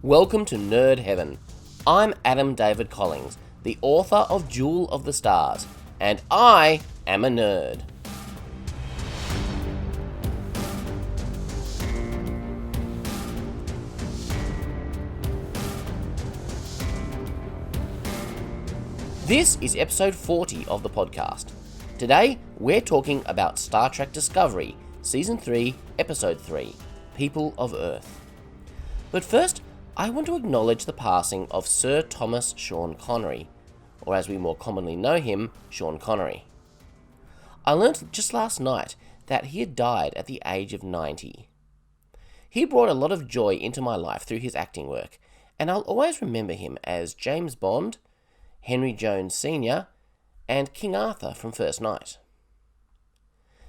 Welcome to Nerd Heaven. I'm Adam David Collings, the author of Jewel of the Stars, and I am a nerd. This is episode 40 of the podcast. Today, we're talking about Star Trek Discovery, Season 3, Episode 3, People of Earth. But first, I want to acknowledge the passing of Sir Thomas Sean Connery, or as we more commonly know him, Sean Connery. I learnt just last night that he had died at the age of 90. He brought a lot of joy into my life through his acting work, and I'll always remember him as James Bond, Henry Jones Sr., and King Arthur from First Night.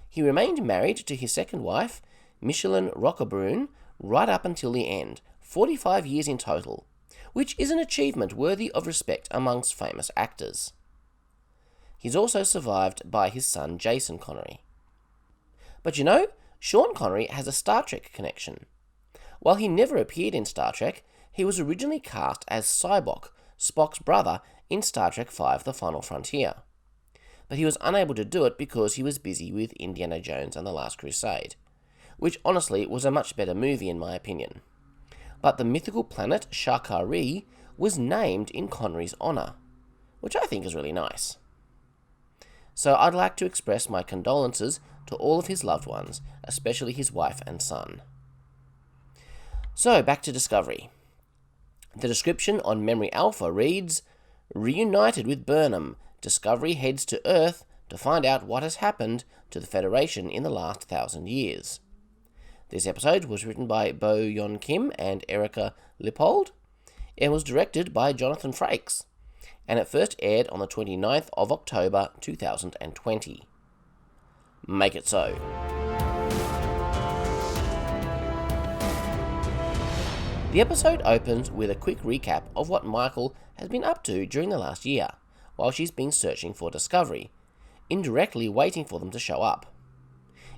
He remained married to his second wife, Micheline Roquebrune, right up until the end, 45 years in total, which is an achievement worthy of respect amongst famous actors. He's also survived by his son Jason Connery. But you know, Sean Connery has a Star Trek connection. While he never appeared in Star Trek, he was originally cast as Sybok, Spock's brother, in Star Trek V: The Final Frontier. But he was unable to do it because he was busy with Indiana Jones and the Last Crusade, which honestly was a much better movie in my opinion. But the mythical planet Shakari was named in Connery's honour, which I think is really nice. So I'd like to express my condolences to all of his loved ones, especially his wife and son. So back to Discovery. The description on Memory Alpha reads, "Reunited with Burnham, Discovery heads to Earth to find out what has happened to the Federation in the last 1,000 years. This episode was written by Bo Yeon Kim and Erica Lippold. It was directed by Jonathan Frakes, and it first aired on the 29th of October 2020. Make it so. The episode opens with a quick recap of what Michael has been up to during the last year, while she's been searching for Discovery, indirectly waiting for them to show up.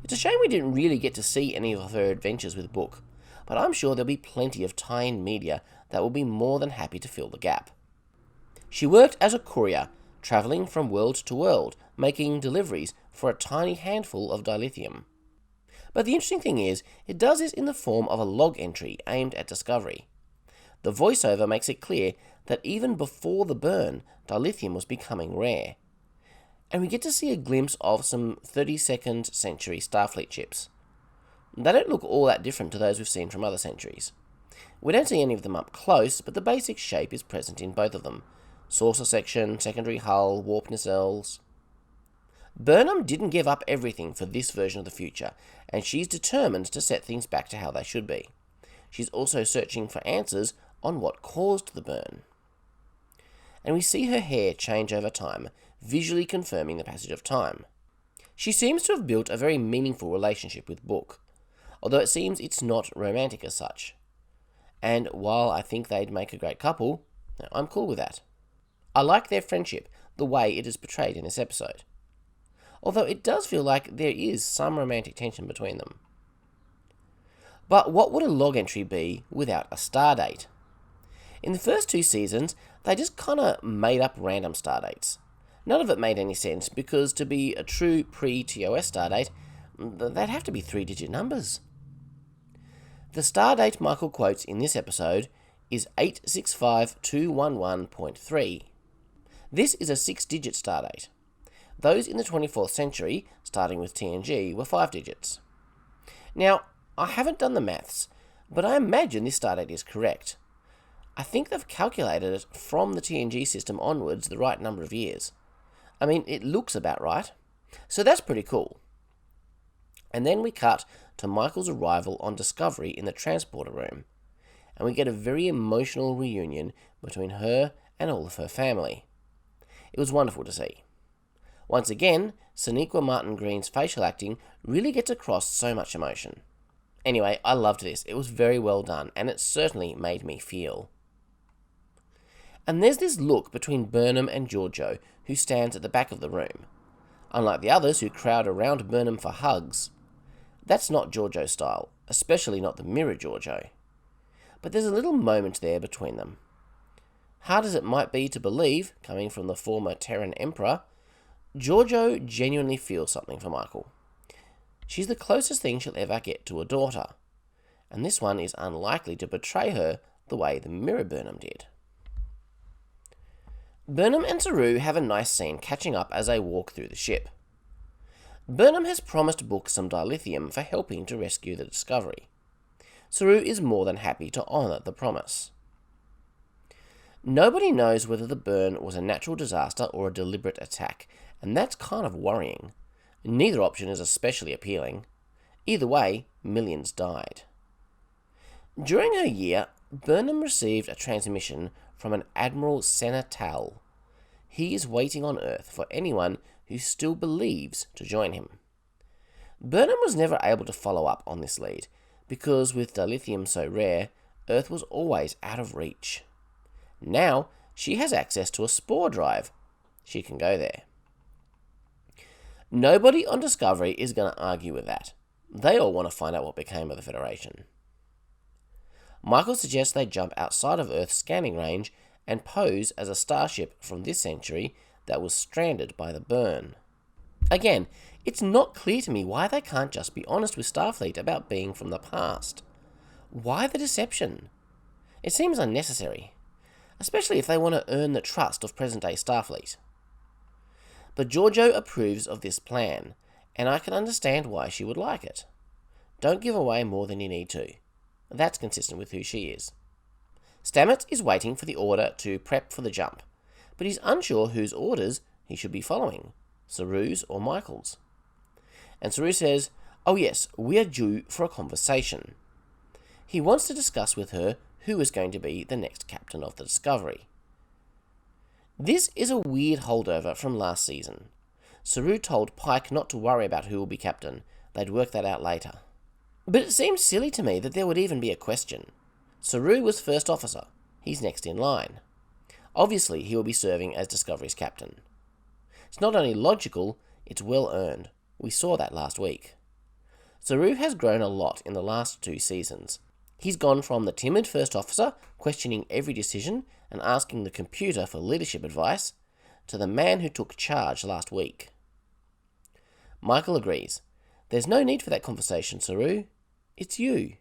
It's a shame we didn't really get to see any of her adventures with Book, but I'm sure there'll be plenty of tie-in media that will be more than happy to fill the gap. She worked as a courier, travelling from world to world, making deliveries for a tiny handful of dilithium. But the interesting thing is, it does this in the form of a log entry aimed at Discovery. The voiceover makes it clear that even before the burn, dilithium was becoming rare. And we get to see a glimpse of some 32nd century Starfleet ships. They don't look all that different to those we've seen from other centuries. We don't see any of them up close, but the basic shape is present in both of them. Saucer section, secondary hull, warp nacelles. Burnham didn't give up everything for this version of the future, and she's determined to set things back to how they should be. She's also searching for answers on what caused the burn. And we see her hair change over time, visually confirming the passage of time. She seems to have built a very meaningful relationship with Book, although it seems it's not romantic as such. And while I think they'd make a great couple, I'm cool with that. I like their friendship, the way it is portrayed in this episode. Although it does feel like there is some romantic tension between them. But what would a log entry be without a stardate? In the first two seasons, they just kinda made up random stardates. None of it made any sense, because to be a true pre-TOS stardate, they'd have to be 3-digit numbers. The stardate Michael quotes in this episode is 865211.3. This is a 6-digit stardate. Those in the 24th century, starting with TNG, were 5 digits. Now, I haven't done the maths, but I imagine this stardate is correct. I think they've calculated it from the TNG system onwards the right number of years. I mean, it looks about right. So that's pretty cool. And then we cut to Michael's arrival on Discovery in the transporter room, and we get a very emotional reunion between her and all of her family. It was wonderful to see. Once again, Sonequa Martin Green's facial acting really gets across so much emotion. Anyway, I loved this. It was very well done, and it certainly made me feel. And there's this look between Burnham and Georgiou, who stands at the back of the room. Unlike the others who crowd around Burnham for hugs, that's not Georgiou's style, especially not the mirror Georgiou. but there's a little moment there between them. Hard as it might be to believe, coming from the former Terran Emperor, Georgiou genuinely feels something for Michael. She's the closest thing she'll ever get to a daughter, and this one is unlikely to betray her the way the mirror Burnham did. Burnham and Saru have a nice scene catching up as they walk through the ship. Burnham has promised Book some dilithium for helping to rescue the Discovery. Saru is more than happy to honour the promise. Nobody knows whether the burn was a natural disaster or a deliberate attack, and that's kind of worrying. Neither option is especially appealing. Either way, millions died. During her year, Burnham received a transmission from an Admiral Senatal. He is waiting on Earth for anyone who still believes to join him. Burnham was never able to follow up on this lead, because with dilithium so rare, Earth was always out of reach. Now, she has access to a spore drive. She can go there. Nobody on Discovery is going to argue with that. They all want to find out what became of the Federation. Michael suggests they jump outside of Earth's scanning range and pose as a starship from this century that was stranded by the burn. Again, it's not clear to me why they can't just be honest with Starfleet about being from the past. Why the deception? It seems unnecessary, especially if they want to earn the trust of present-day Starfleet. But Georgiou approves of this plan, and I can understand why she would like it. Don't give away more than you need to. That's consistent with who she is. Stamets is waiting for the order to prep for the jump, but he's unsure whose orders he should be following, Saru's or Michael's. And Saru says, "Oh yes, we are due for a conversation." He wants to discuss with her who is going to be the next captain of the Discovery. This is a weird holdover from last season. Saru told Pike not to worry about who will be captain, they'd work that out later. But it seems silly to me that there would even be a question. Saru was first officer. He's next in line. Obviously, he will be serving as Discovery's captain. It's not only logical, it's well earned. We saw that last week. Saru has grown a lot in the last 2 seasons. He's gone from the timid first officer, questioning every decision and asking the computer for leadership advice, to the man who took charge last week. Michael agrees. "There's no need for that conversation, Saru. It's you."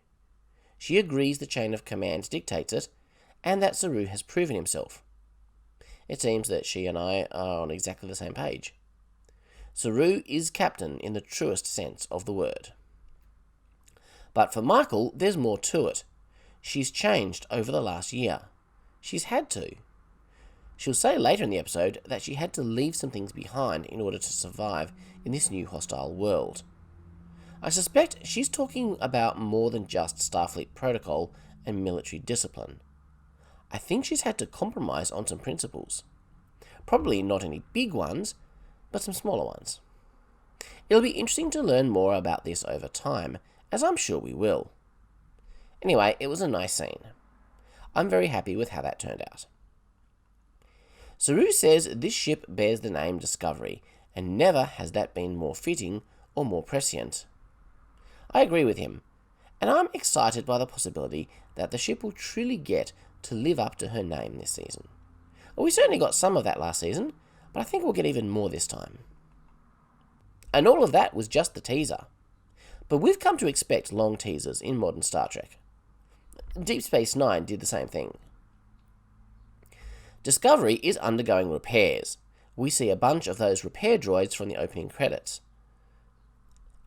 She agrees the chain of command dictates it, and that Saru has proven himself. It seems that she and I are on exactly the same page. Saru is captain in the truest sense of the word. But for Michael, there's more to it. She's changed over the last year. She's had to. She'll say later in the episode that she had to leave some things behind in order to survive in this new hostile world. I suspect she's talking about more than just Starfleet protocol and military discipline. I think she's had to compromise on some principles. Probably not any big ones, but some smaller ones. It'll be interesting to learn more about this over time, as I'm sure we will. Anyway, it was a nice scene. I'm very happy with how that turned out. Saru says this ship bears the name Discovery, and never has that been more fitting or more prescient. I agree with him, and I'm excited by the possibility that the ship will truly get to live up to her name this season. Well, we certainly got some of that last season, but I think we'll get even more this time. And all of that was just the teaser. But we've come to expect long teasers in modern Star Trek. Deep Space Nine did the same thing. Discovery is undergoing repairs. We see a bunch of those repair droids from the opening credits.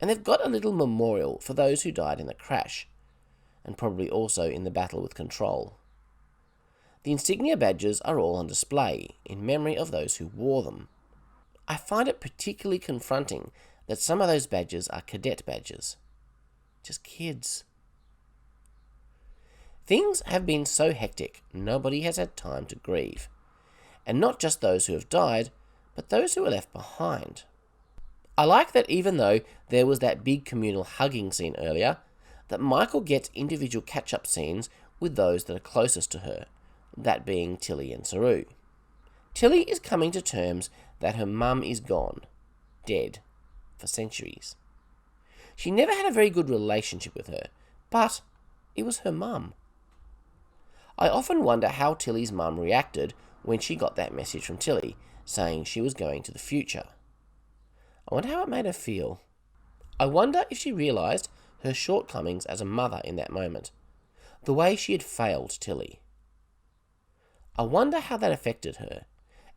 And they've got a little memorial for those who died in the crash, and probably also in the battle with Control. The insignia badges are all on display, in memory of those who wore them. I find it particularly confronting that some of those badges are cadet badges. Just kids. Things have been so hectic, nobody has had time to grieve. And not just those who have died, but those who are left behind. I like that even though there was that big communal hugging scene earlier, that Michael gets individual catch-up scenes with those that are closest to her, that being Tilly and Saru. Tilly is coming to terms that her mum is gone, dead, for centuries. She never had a very good relationship with her, but it was her mum. I often wonder how Tilly's mum reacted when she got that message from Tilly, saying she was going to the future. I wonder how it made her feel. I wonder if she realised her shortcomings as a mother in that moment, the way she had failed Tilly. I wonder how that affected her,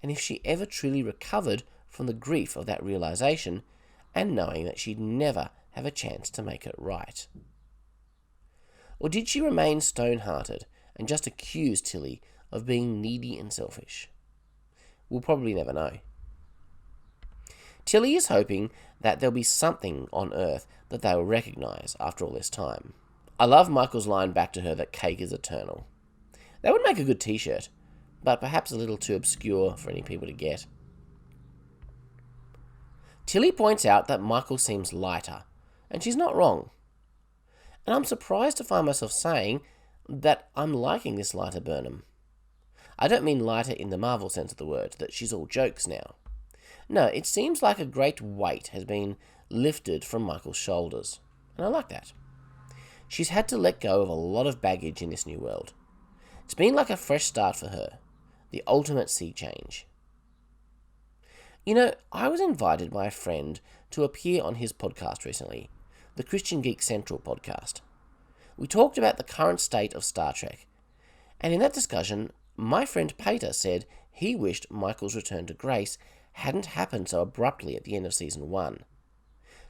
and if she ever truly recovered from the grief of that realisation and knowing that she'd never have a chance to make it right. Or did she remain stone-hearted and just accuse Tilly of being needy and selfish? We'll probably never know. Tilly is hoping that there'll be something on Earth that they will recognise after all this time. I love Michael's line back to her that cake is eternal. That would make a good t-shirt, but perhaps a little too obscure for any people to get. Tilly points out that Michael seems lighter, and she's not wrong. And I'm surprised to find myself saying that I'm liking this lighter Burnham. I don't mean lighter in the Marvel sense of the word, that she's all jokes now. No, it seems like a great weight has been lifted from Michael's shoulders, and I like that. She's had to let go of a lot of baggage in this new world. It's been like a fresh start for her, the ultimate sea change. You know, I was invited by a friend to appear on his podcast recently, the Christian Geek Central podcast. We talked about the current state of Star Trek, and in that discussion, my friend Pater said he wished Michael's return to grace hadn't happened so abruptly at the end of Season 1.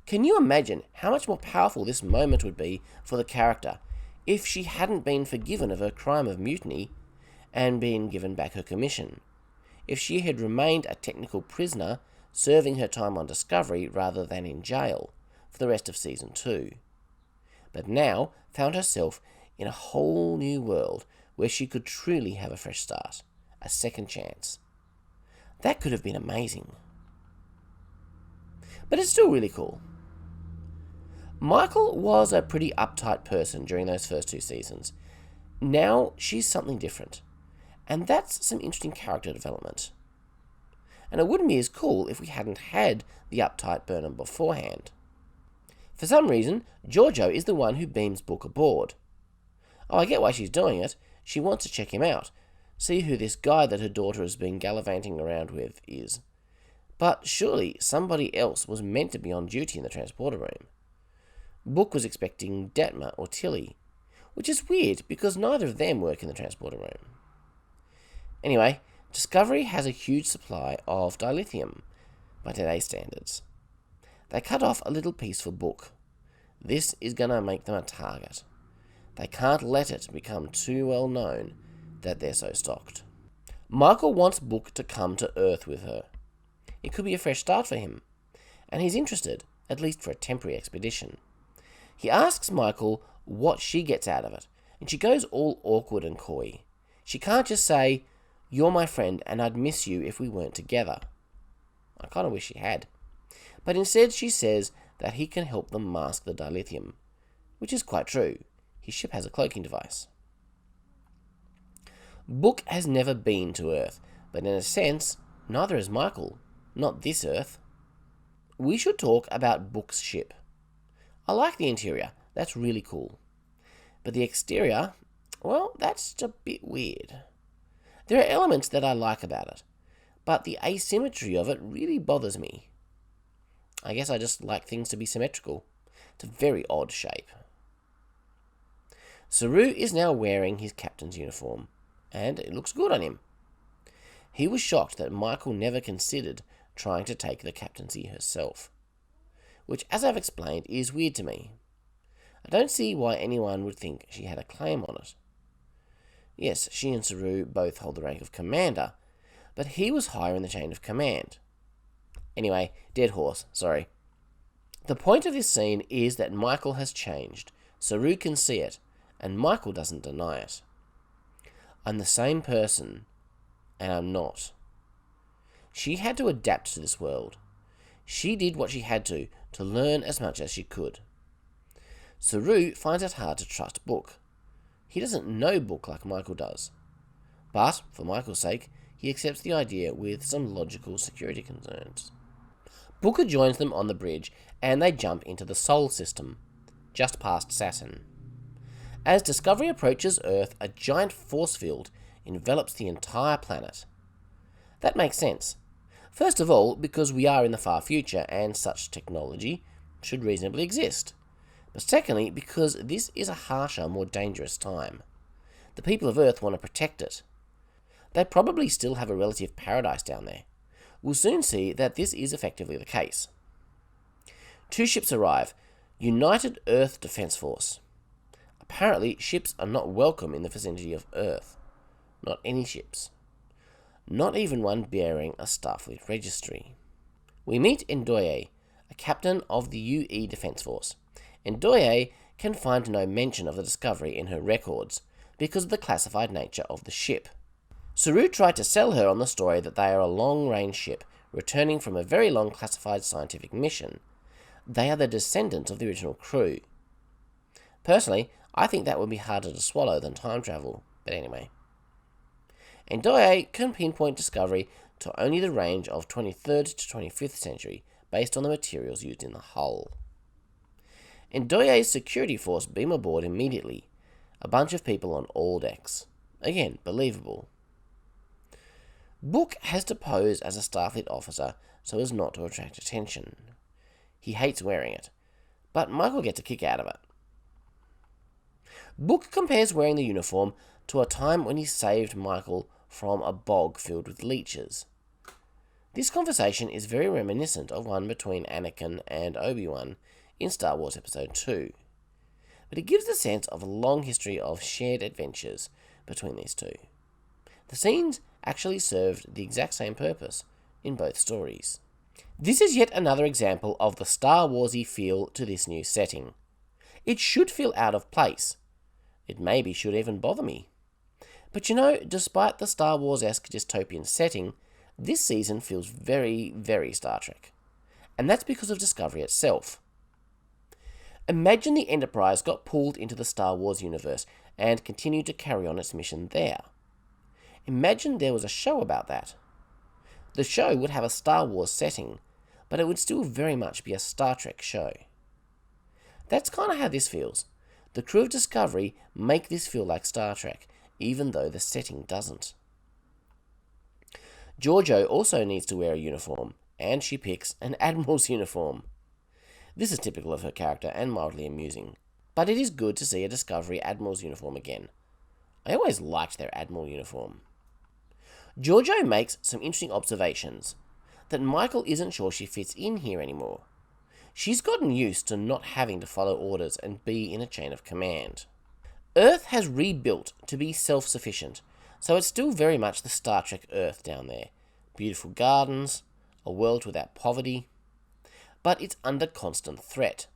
Can you imagine how much more powerful this moment would be for the character if she hadn't been forgiven of her crime of mutiny and been given back her commission? If she had remained a technical prisoner, serving her time on Discovery rather than in jail for the rest of Season 2. But now found herself in a whole new world where she could truly have a fresh start, a second chance. That could have been amazing. But it's still really cool. Michael was a pretty uptight person during those first 2 seasons. Now she's something different. And that's some interesting character development. And it wouldn't be as cool if we hadn't had the uptight Burnham beforehand. For some reason, Giorgio is the one who beams Book aboard. Oh, I get why she's doing it. She wants to check him out, see who this guy that her daughter has been gallivanting around with is. But surely somebody else was meant to be on duty in the transporter room. Book was expecting Detmer or Tilly, which is weird because neither of them work in the transporter room. Anyway, Discovery has a huge supply of dilithium by today's standards. They cut off a little piece for Book. This is going to make them a target. They can't let it become too well known that they're so stocked. Michael wants Book to come to Earth with her. It could be a fresh start for him, and he's interested, at least for a temporary expedition. He asks Michael what she gets out of it, and she goes all awkward and coy. She can't just say, "You're my friend and I'd miss you if we weren't together." I kind of wish she had. But instead she says that he can help them mask the dilithium, which is quite true. His ship has a cloaking device. Book has never been to Earth, but in a sense, neither has Michael. Not this Earth. We should talk about Book's ship. I like the interior. That's really cool. But the exterior, well, that's a bit weird. There are elements that I like about it, but the asymmetry of it really bothers me. I guess I just like things to be symmetrical. It's a very odd shape. Saru is now wearing his captain's uniform, and it looks good on him. He was shocked that Michael never considered trying to take the captaincy herself, which, as I've explained, is weird to me. I don't see why anyone would think she had a claim on it. Yes, she and Saru both hold the rank of commander, but he was higher in the chain of command. Anyway, dead horse, sorry. The point of this scene is that Michael has changed. Saru can see it, and Michael doesn't deny it. I'm the same person, and I'm not. She had to adapt to this world. She did what she had to learn as much as she could. Saru finds it hard to trust Book. He doesn't know Book like Michael does. But, for Michael's sake, he accepts the idea with some logical security concerns. Booker joins them on the bridge, and they jump into the Sol system, just past Saturn. As Discovery approaches Earth, a giant force field envelops the entire planet. That makes sense. First of all, because we are in the far future and such technology should reasonably exist. But secondly, because this is a harsher, more dangerous time. The people of Earth want to protect it. They probably still have a relative paradise down there. We'll soon see that this is effectively the case. 2 ships arrive. United Earth Defense Force. Apparently, ships are not welcome in the vicinity of Earth. Not any ships. Not even one bearing a Starfleet registry. We meet Ndoye, a captain of the UE Defense Force. Ndoye can find no mention of the Discovery in her records because of the classified nature of the ship. Saru tried to sell her on the story that they are a long-range ship returning from a very long classified scientific mission. They are the descendants of the original crew. Personally, I think that would be harder to swallow than time travel, but anyway. Ndoye can pinpoint Discovery to only the range of 23rd to 25th century based on the materials used in the hull. Ndoye's security force beam aboard immediately. A bunch of people on all decks. Again, believable. Book has to pose as a Starfleet officer so as not to attract attention. He hates wearing it, but Michael gets a kick out of it. Book compares wearing the uniform to a time when he saved Michael from a bog filled with leeches. This conversation is very reminiscent of one between Anakin and Obi-Wan in Star Wars Episode 2, but it gives the sense of a long history of shared adventures between these two. The scenes actually served the exact same purpose in both stories. This is yet another example of the Star Wars-y feel to this new setting. It should feel out of place. It maybe should even bother me. But despite the Star Wars-esque dystopian setting, this season feels very, very Star Trek. And that's because of Discovery itself. Imagine the Enterprise got pulled into the Star Wars universe and continued to carry on its mission there. Imagine there was a show about that. The show would have a Star Wars setting, but it would still very much be a Star Trek show. That's kind of how this feels. The crew of Discovery make this feel like Star Trek, even though the setting doesn't. Georgiou also needs to wear a uniform, and she picks an Admiral's uniform. This is typical of her character and mildly amusing, but it is good to see a Discovery Admiral's uniform again. I always liked their Admiral uniform. Georgiou makes some interesting observations, that Michael isn't sure she fits in here anymore. She's gotten used to not having to follow orders and be in a chain of command. Earth has rebuilt to be self-sufficient, so it's still very much the Star Trek Earth down there. Beautiful gardens, a world without poverty. But it's under constant threat.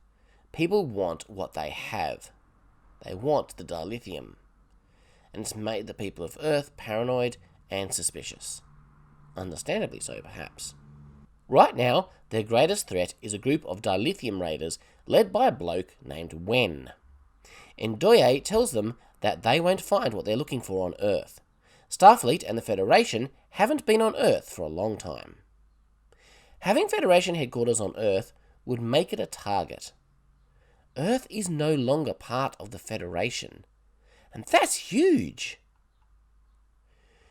People want what they have. They want the dilithium. And it's made the people of Earth paranoid and suspicious. Understandably so, perhaps. Right now, their greatest threat is a group of dilithium raiders led by a bloke named Wen. Ndoye tells them that they won't find what they're looking for on Earth. Starfleet and the Federation haven't been on Earth for a long time. Having Federation headquarters on Earth would make it a target. Earth is no longer part of the Federation, and that's huge.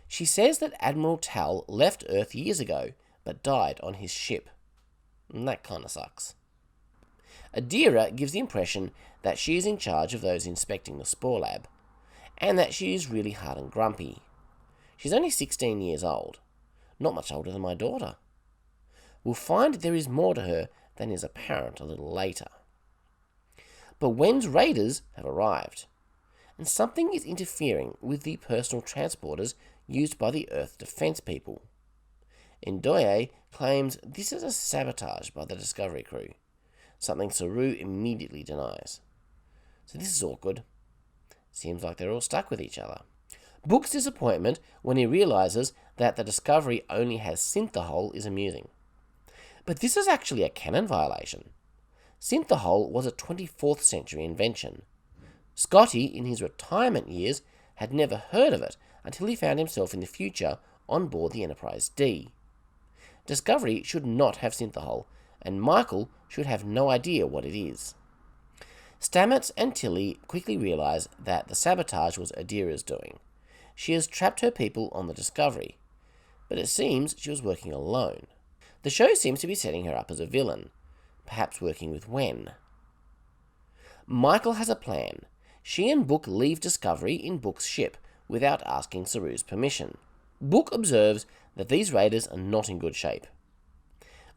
She says that Admiral Tal left Earth years ago, but died on his ship. And that kinda sucks. Adira gives the impression that she is in charge of those inspecting the Spore Lab, and that she is really hard and grumpy. She's only 16 years old, not much older than my daughter. We'll find there is more to her than is apparent a little later. But Wen's raiders have arrived, and something is interfering with the personal transporters used by the Earth defense people. Ndoye claims this is a sabotage by the Discovery crew, something Saru immediately denies. So this is awkward. Seems like they're all stuck with each other. Book's disappointment when he realizes that the Discovery only has synthahol is amusing. But this is actually a canon violation. Synthahol was a 24th century invention. Scotty, in his retirement years, had never heard of it until he found himself in the future on board the Enterprise D. Discovery should not have synthahol, and Michael should have no idea what it is. Stamets and Tilly quickly realise that the sabotage was Adira's doing. She has trapped her people on the Discovery, but it seems she was working alone. The show seems to be setting her up as a villain, perhaps working with Wen. Michael has a plan. She and Book leave Discovery in Book's ship without asking Saru's permission. Book observes that these raiders are not in good shape.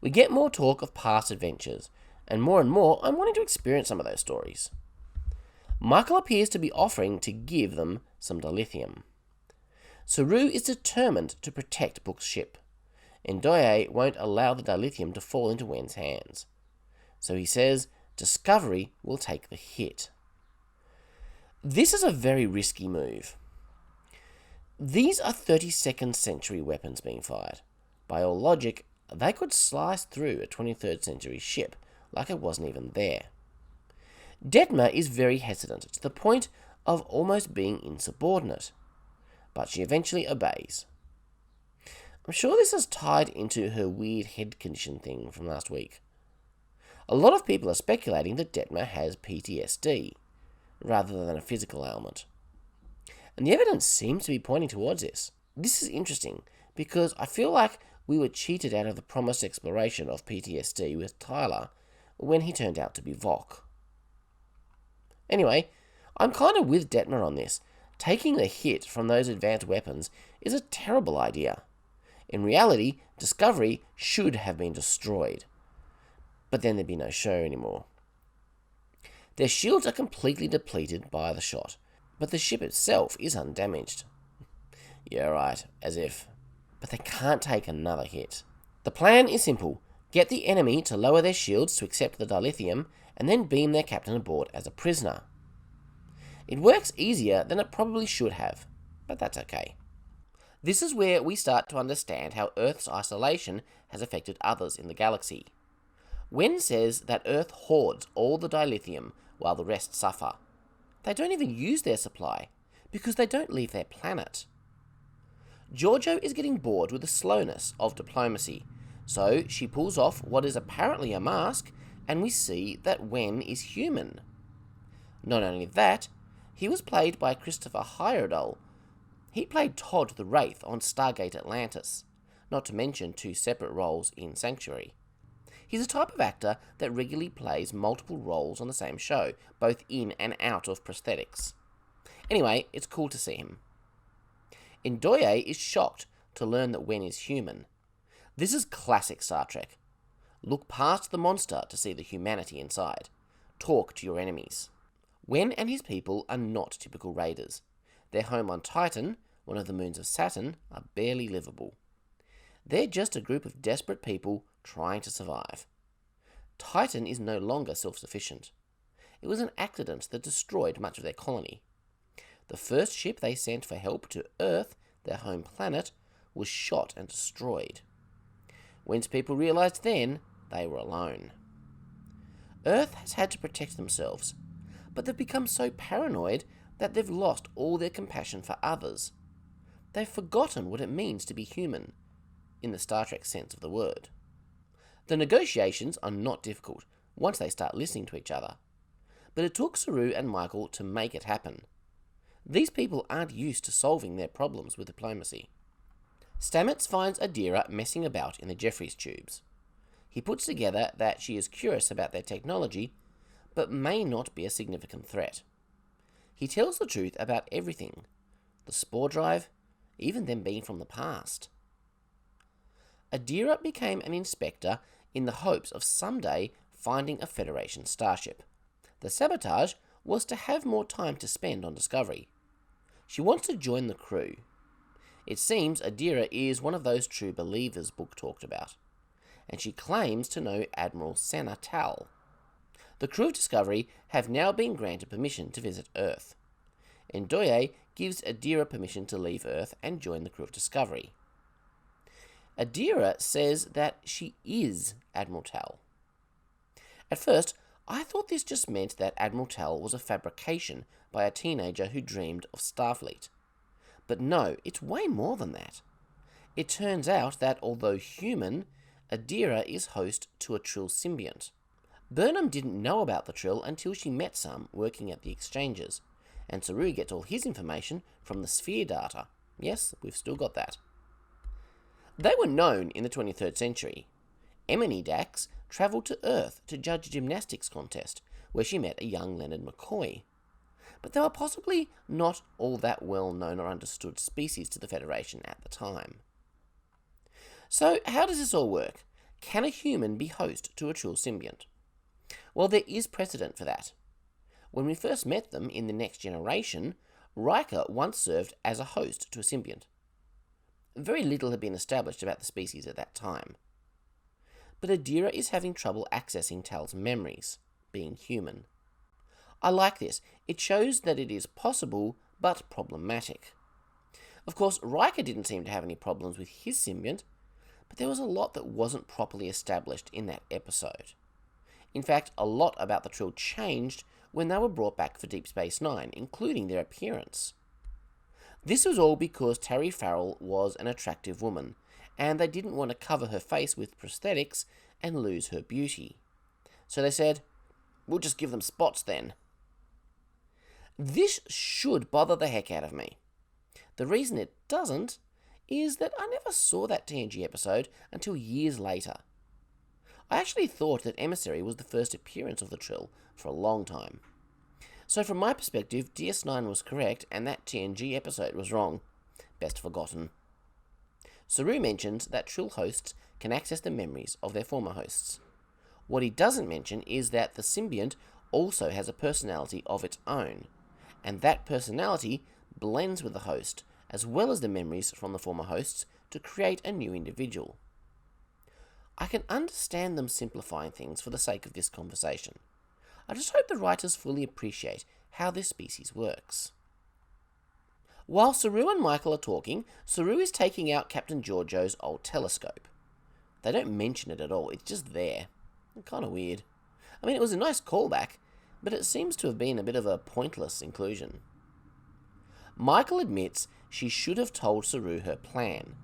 We get more talk of past adventures, and more I'm wanting to experience some of those stories. Michael appears to be offering to give them some dilithium. Saru is determined to protect Book's ship, and Ndoye won't allow the dilithium to fall into Wen's hands. So he says Discovery will take the hit. This is a very risky move. These are 32nd century weapons being fired. By all logic, they could slice through a 23rd century ship like it wasn't even there. Detmer is very hesitant, to the point of almost being insubordinate, but she eventually obeys. I'm sure this is tied into her weird head condition thing from last week. A lot of people are speculating that Detmer has PTSD, rather than a physical ailment. And the evidence seems to be pointing towards this. This is interesting, because I feel like we were cheated out of the promised exploration of PTSD with Tyler when he turned out to be Vok. Anyway, I'm kind of with Detmer on this. Taking the hit from those advanced weapons is a terrible idea. In reality, Discovery should have been destroyed. But then there'd be no show anymore. Their shields are completely depleted by the shot, but the ship itself is undamaged. Yeah, right, as if. But they can't take another hit. The plan is simple. Get the enemy to lower their shields to accept the dilithium, and then beam their captain aboard as a prisoner. It works easier than it probably should have, but that's okay. This is where we start to understand how Earth's isolation has affected others in the galaxy. Wen says that Earth hoards all the dilithium while the rest suffer. They don't even use their supply, because they don't leave their planet. Giorgio is getting bored with the slowness of diplomacy, so she pulls off what is apparently a mask, and we see that Wen is human. Not only that, he was played by Christopher Heyerdahl. He played Todd the Wraith on Stargate Atlantis, not to mention 2 separate roles in Sanctuary. He's a type of actor that regularly plays multiple roles on the same show, both in and out of prosthetics. Anyway, it's cool to see him. Ndoye is shocked to learn that Wen is human. This is classic Star Trek. Look past the monster to see the humanity inside. Talk to your enemies. Wen and his people are not typical raiders. Their home on Titan, one of the moons of Saturn, are barely livable. They're just a group of desperate people trying to survive. Titan is no longer self-sufficient. It was an accident that destroyed much of their colony. The first ship they sent for help to Earth, their home planet, was shot and destroyed. Wen's people realized then they were alone. Earth has had to protect themselves, but they've become so paranoid that they've lost all their compassion for others. They've forgotten what it means to be human, in the Star Trek sense of the word. The negotiations are not difficult once they start listening to each other, but it took Saru and Michael to make it happen. These people aren't used to solving their problems with diplomacy. Stamets finds Adira messing about in the Jeffries tubes. He puts together that she is curious about their technology, but may not be a significant threat. He tells the truth about everything, the spore drive, even them being from the past. Adira became an inspector in the hopes of someday finding a Federation starship. The sabotage was to have more time to spend on Discovery. She wants to join the crew. It seems Adira is one of those true believers Book talked about, and she claims to know Admiral Senna Tal. The crew of Discovery have now been granted permission to visit Earth. Ndoye gives Adira permission to leave Earth and join the crew of Discovery. Adira says that she is Admiral Tal. At first, I thought this just meant that Admiral Tal was a fabrication by a teenager who dreamed of Starfleet. But no, it's way more than that. It turns out that although human, Adira is host to a Trill symbiont. Burnham didn't know about the Trill until she met some working at the exchanges, and Saru gets all his information from the sphere data. Yes, we've still got that. They were known in the 23rd century. Emily Dax travelled to Earth to judge a gymnastics contest, where she met a young Leonard McCoy. But they were possibly not all that well known or understood species to the Federation at the time. So, how does this all work? Can a human be host to a Trill symbiont? Well, there is precedent for that. When we first met them in The Next Generation, Riker once served as a host to a symbiont. Very little had been established about the species at that time. But Adira is having trouble accessing Tal's memories, being human. I like this. It shows that it is possible, but problematic. Of course, Riker didn't seem to have any problems with his symbiont, but there was a lot that wasn't properly established in that episode. In fact, a lot about the Trill changed when they were brought back for Deep Space Nine, including their appearance. This was all because Terry Farrell was an attractive woman, and they didn't want to cover her face with prosthetics and lose her beauty. So they said, we'll just give them spots then. This should bother the heck out of me. The reason it doesn't is that I never saw that TNG episode until years later. I actually thought that Emissary was the first appearance of the Trill for a long time. So from my perspective, DS9 was correct and that TNG episode was wrong. Best forgotten. Saru mentions that Trill hosts can access the memories of their former hosts. What he doesn't mention is that the symbiont also has a personality of its own, and that personality blends with the host, as well as the memories from the former hosts, to create a new individual. I can understand them simplifying things for the sake of this conversation. I just hope the writers fully appreciate how this species works. While Saru and Michael are talking, Saru is taking out Captain Georgiou's old telescope. They don't mention it at all, it's just there. Kind of weird. I mean, it was a nice callback, but it seems to have been a bit of a pointless inclusion. Michael admits she should have told Saru her plan.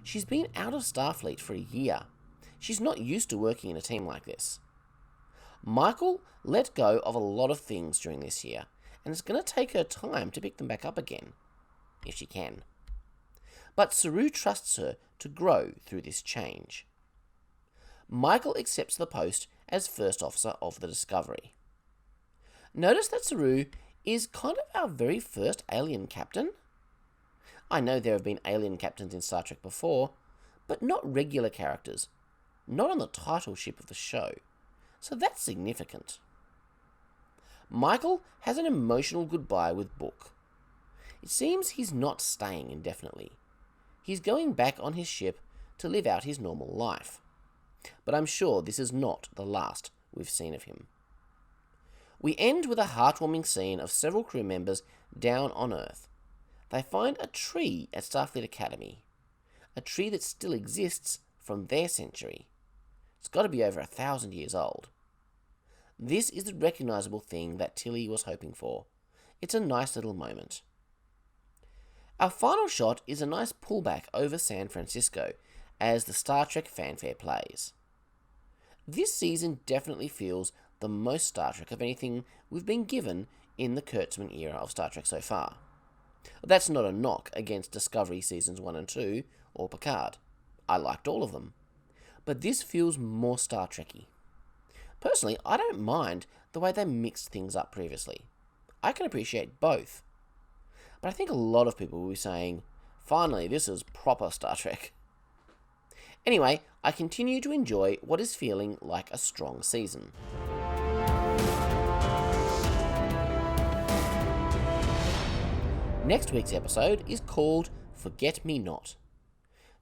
She's been out of Starfleet for a year. She's not used to working in a team like this. Michael let go of a lot of things during this year, and it's going to take her time to pick them back up again, if she can. But Saru trusts her to grow through this change. Michael accepts the post as First Officer of the Discovery. Notice that Saru is kind of our very first alien captain. I know there have been alien captains in Star Trek before, but not regular characters, not on the title ship of the show, so that's significant. Michael has an emotional goodbye with Book. It seems he's not staying indefinitely. He's going back on his ship to live out his normal life. But I'm sure this is not the last we've seen of him. We end with a heartwarming scene of several crew members down on Earth. They find a tree at Starfleet Academy. A tree that still exists from their century. It's got to be over 1,000 years old. This is the recognisable thing that Tilly was hoping for. It's a nice little moment. Our final shot is a nice pullback over San Francisco as the Star Trek fanfare plays. This season definitely feels the most Star Trek of anything we've been given in the Kurtzman era of Star Trek so far. That's not a knock against Discovery Seasons 1 and 2 or Picard. I liked all of them. But this feels more Star Trek-y. Personally, I don't mind the way they mixed things up previously. I can appreciate both. But I think a lot of people will be saying, finally, this is proper Star Trek. Anyway, I continue to enjoy what is feeling like a strong season. Next week's episode is called Forget Me Not.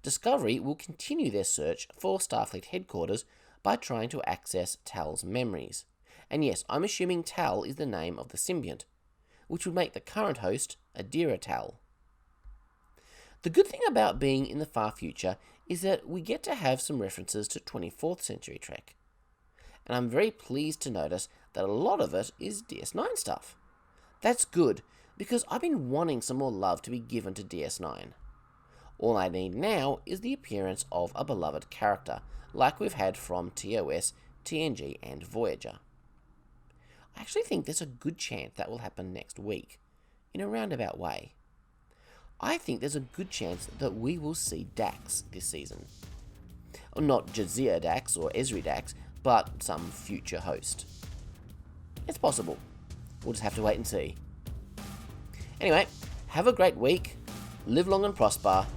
Discovery will continue their search for Starfleet headquarters by trying to access Tal's memories. And yes, I'm assuming Tal is the name of the symbiont, which would make the current host Adira Tal. The good thing about being in the far future is that we get to have some references to 24th century Trek. And I'm very pleased to notice that a lot of it is DS9 stuff. That's good, because I've been wanting some more love to be given to DS9. All I need now is the appearance of a beloved character, like we've had from TOS TNG, and Voyager. I actually think there's a good chance that will happen next week, in a roundabout way. I think there's a good chance that we will see Dax this season. Not Jadzia Dax or Ezri Dax, but some future host. It's possible. We'll just have to wait and see. Anyway, have a great week, live long and prosper,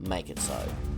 make it so.